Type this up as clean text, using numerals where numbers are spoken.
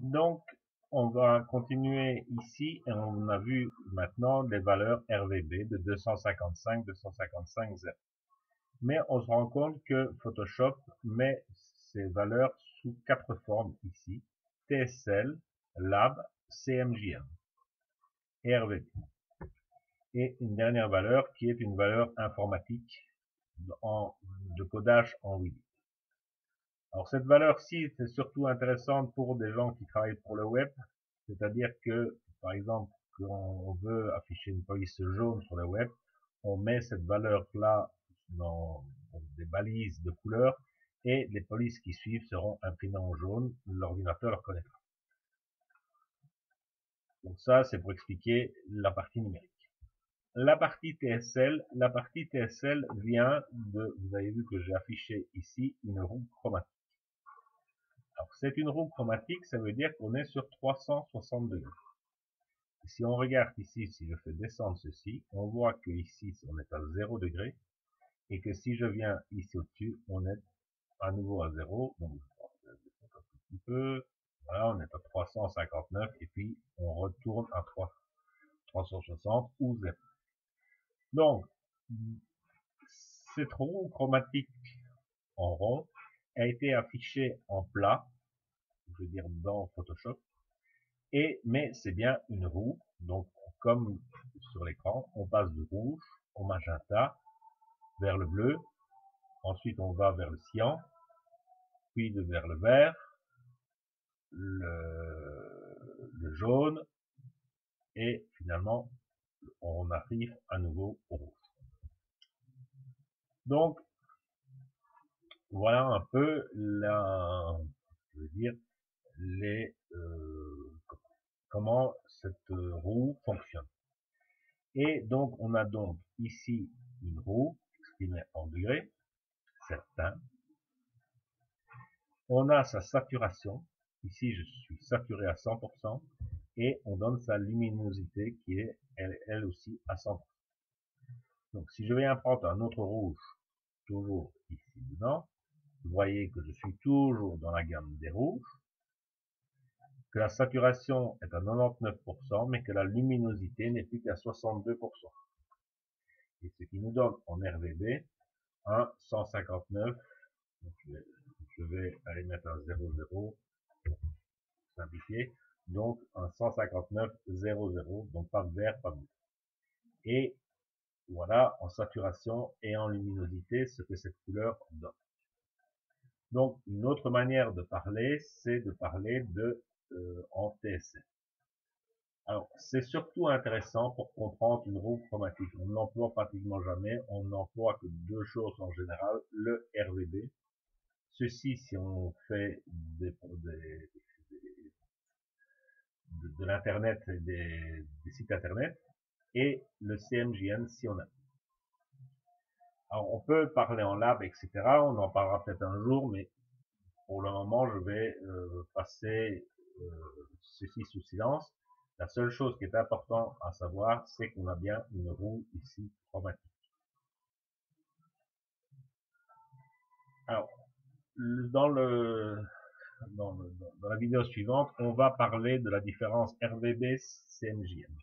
Donc, on va continuer ici et on a vu maintenant les valeurs RVB de 255, 255, 0. Mais on se rend compte que Photoshop met ces valeurs sous 4 formes ici: TSL, Lab, CMJM et RVB. Et une dernière valeur qui est une valeur informatique de codage en 8 bits. Alors cette valeur-ci c'est surtout intéressante pour des gens qui travaillent pour le web, c'est-à-dire que, par exemple, quand on veut afficher une police jaune sur le web, on met cette valeur-là dans des balises de couleurs et les polices qui suivent seront imprimées en jaune, l'ordinateur le reconnaîtra. Donc ça, c'est pour expliquer la partie numérique. La partie TSL vient de, vous avez vu que j'ai affiché ici une roue chromatique. Alors c'est une roue chromatique, ça veut dire qu'on est sur 360 degrés. Si on regarde ici, si je fais descendre ceci, on voit que ici on est à 0 degré et que si je viens ici au-dessus, on est à nouveau à 0. Donc je descends un petit peu, voilà, on est à 359 et puis on retourne à 360 ou 0. Donc cette roue chromatique en rond a été affichée en plat, je veux dire dans Photoshop, mais c'est bien une roue. Donc comme sur l'écran, on passe du rouge au magenta vers le bleu, ensuite on va vers le cyan, puis vers le vert, le jaune, et finalement on arrive à nouveau au rouge. Donc voilà un peu je veux dire, comment cette roue fonctionne. Et donc on a donc ici une roue exprimée en degrés certains. On a sa saturation, ici je suis saturé à 100%, et on donne sa luminosité qui est elle aussi à 100%. Donc si je viens prendre un autre rouge, toujours ici dedans, vous voyez que je suis toujours dans la gamme des rouges, que la saturation est à 99%, mais que la luminosité n'est plus qu'à 62%. Et ce qui nous donne en RVB un 159, donc je vais aller mettre un 00 pour simplifier, donc un 159,00, donc pas de vert, pas de bleu. Et voilà en saturation et en luminosité ce que cette couleur donne. Donc une autre manière de parler, c'est de parler en TSL. Alors c'est surtout intéressant pour comprendre une roue chromatique. On ne l'emploie pratiquement jamais, on n'emploie que deux choses en général: le RVB. Ceci si on fait de l'internet, des sites internet, et le CMJN si on a. Alors on peut parler en lab, etc. On en parlera peut-être un jour, mais pour le moment je vais passer ceci sous silence. La seule chose qui est importante à savoir, c'est qu'on a bien une roue ici chromatique. Alors dans la vidéo suivante, on va parler de la différence RVB-CMJM.